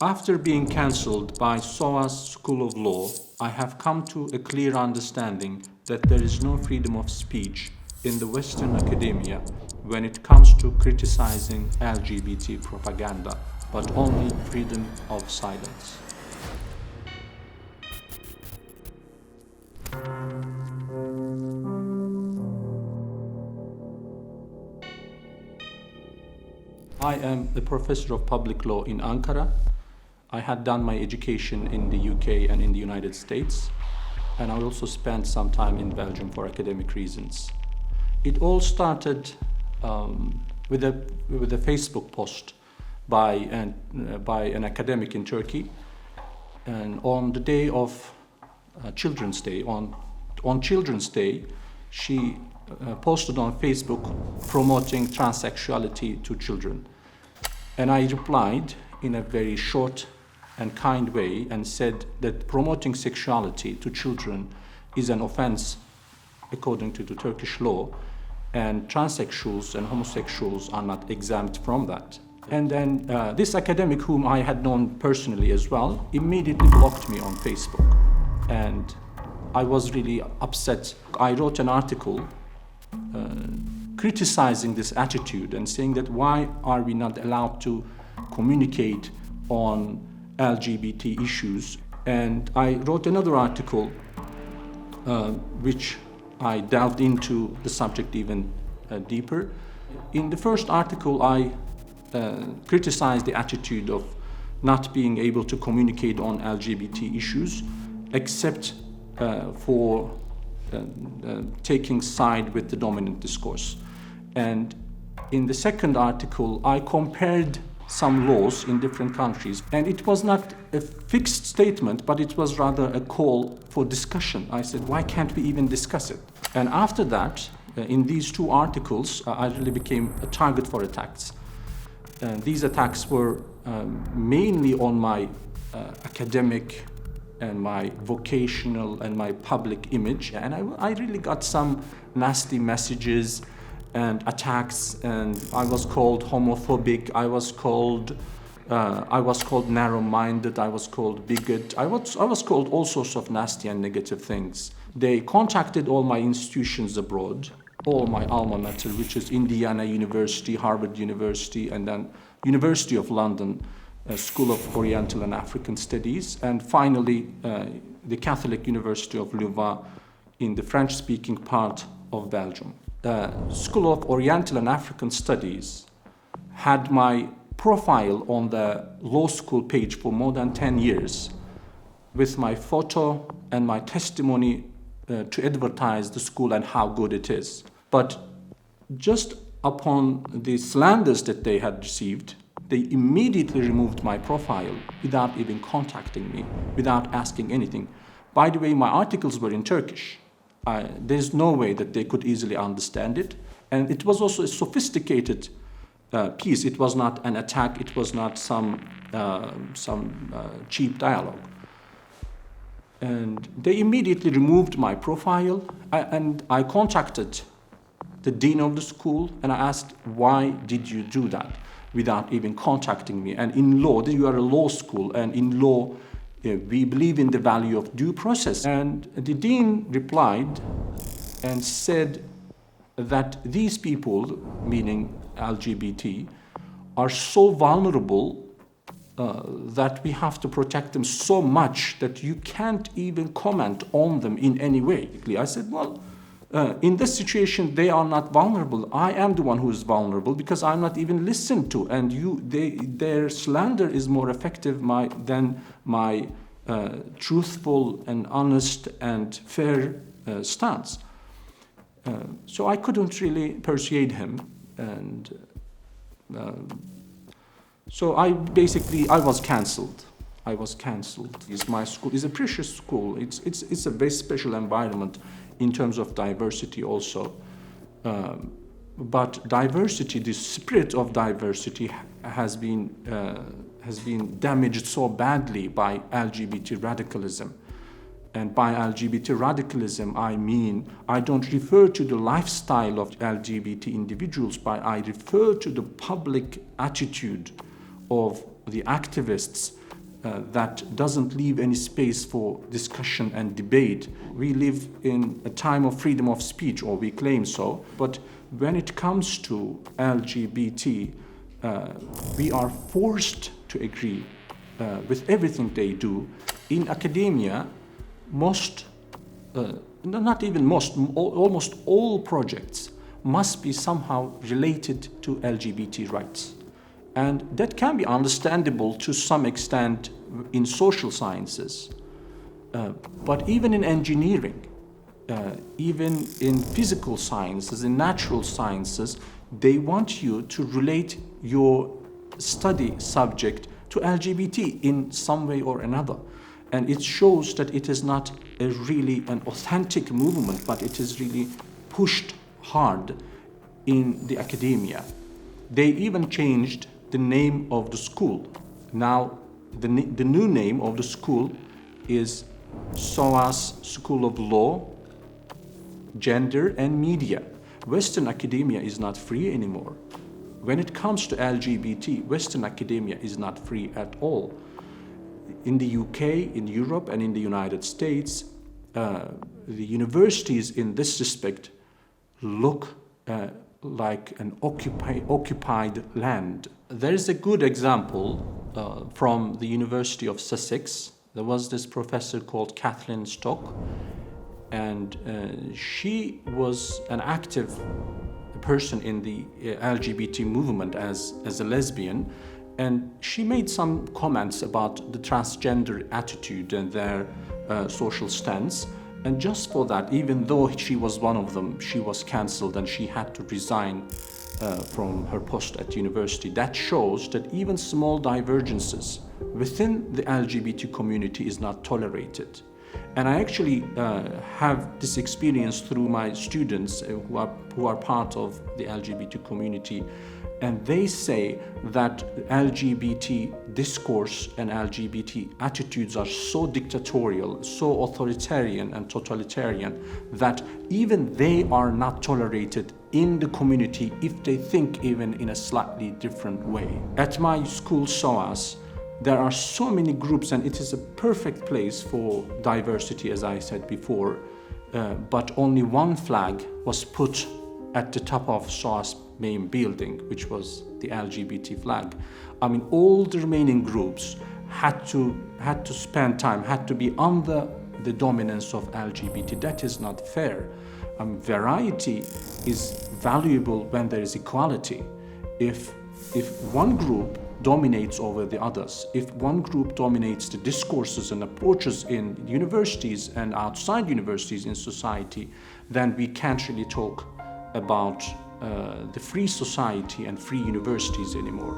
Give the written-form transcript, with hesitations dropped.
After being cancelled by SOAS School of Law, I have come to a clear understanding that there is no freedom of speech in the Western academia when it comes to criticizing LGBT propaganda, but only freedom of silence. I am a professor of public law in Ankara. I had done my education in the UK and in the United States, and I also spent some time in Belgium for academic reasons. It all started with a Facebook post by an academic in Turkey, and on the day of Children's Day, on Children's Day, she posted on Facebook promoting transsexuality to children. And I replied in a very short and kind way and said that promoting sexuality to children is an offense according to the Turkish law, and transsexuals and homosexuals are not exempt from that. And then this academic, whom I had known personally as well, immediately blocked me on Facebook. And I was really upset. I wrote an article criticizing this attitude and saying that why are we not allowed to communicate on LGBT issues. And I wrote another article which I delved into the subject even deeper. In the first article, I criticized the attitude of not being able to communicate on LGBT issues except for taking side with the dominant discourse. And in the second article, I compared some laws in different countries, and it was not a fixed statement, but it was rather a call for discussion. I said, why can't we even discuss it? And after that, in these two articles, I really became a target for attacks. These attacks were mainly on my academic and my vocational and my public image, and I really got some nasty messages and attacks, and I was called homophobic, I was called narrow-minded, I was called bigot, I was called all sorts of nasty and negative things. They contacted all my institutions abroad, all my alma mater, which is Indiana University, Harvard University, and then University of London, School of Oriental and African Studies, and finally the Catholic University of Louvain in the French-speaking part of Belgium. The School of Oriental and African Studies had my profile on the law school page for more than 10 years with my photo and my testimony to advertise the school and how good it is. But just upon the slanders that they had received, they immediately removed my profile without even contacting me, without asking anything. By the way, my articles were in Turkish. There's no way that they could easily understand it. And it was also a sophisticated piece. It was not an attack. It was not some cheap dialogue. And they immediately removed my profile. And I contacted the dean of the school, and I asked, why did you do that without even contacting me? And in law, you are a law school, and in law, we believe in the value of due process. And the dean replied and said that these people, meaning LGBT, are so vulnerable that we have to protect them so much that you can't even comment on them in any way. I said, well, in this situation, they are not vulnerable. I am the one who is vulnerable because I'm not even listened to, and their slander is more effective than my truthful and honest and fair stance. So I couldn't really persuade him, and so I was cancelled. My school is a precious school. It's a very special environment in terms of diversity also. But diversity, the spirit of diversity has been damaged so badly by LGBT radicalism. And by LGBT radicalism, I mean, I don't refer to the lifestyle of LGBT individuals, but I refer to the public attitude of the activists that doesn't leave any space for discussion and debate. We live in a time of freedom of speech, or we claim so, but when it comes to LGBT, we are forced to agree with everything they do. In academia, almost all projects must be somehow related to LGBT rights. And that can be understandable to some extent in social sciences. But even in engineering, even in physical sciences, in natural sciences, they want you to relate your study subject to LGBT in some way or another. And it shows that it is not really an authentic movement, but it is really pushed hard in the academia. They even changed the name of the school. Now, the new name of the school is SOAS School of Law, Gender and Media. Western academia is not free anymore. When it comes to LGBT, Western academia is not free at all. In the UK, in Europe, and in the United States, the universities in this respect look like an occupied land. There is a good example from the University of Sussex. There was this professor called Kathleen Stock, and she was an active person in the LGBT movement as a lesbian, and she made some comments about the transgender attitude and their social stance. And just for that, even though she was one of them, she was cancelled and she had to resign from her post at university. That shows that even small divergences within the LGBT community is not tolerated. And I actually have this experience through my students who are part of the LGBT community, and they say that LGBT discourse and LGBT attitudes are so dictatorial, so authoritarian and totalitarian that even they are not tolerated in the community if they think even in a slightly different way. At my school, SOAS, there are so many groups, and it is a perfect place for diversity, as I said before, but only one flag was put at the top of SOAS main building, which was the LGBT flag. I mean, all the remaining groups had to spend time, had to be under the dominance of LGBT. That is not fair. Variety is valuable when there is equality. If one group dominates over the others, if one group dominates the discourses and approaches in universities and outside universities in society, then we can't really talk about the free society and free universities anymore.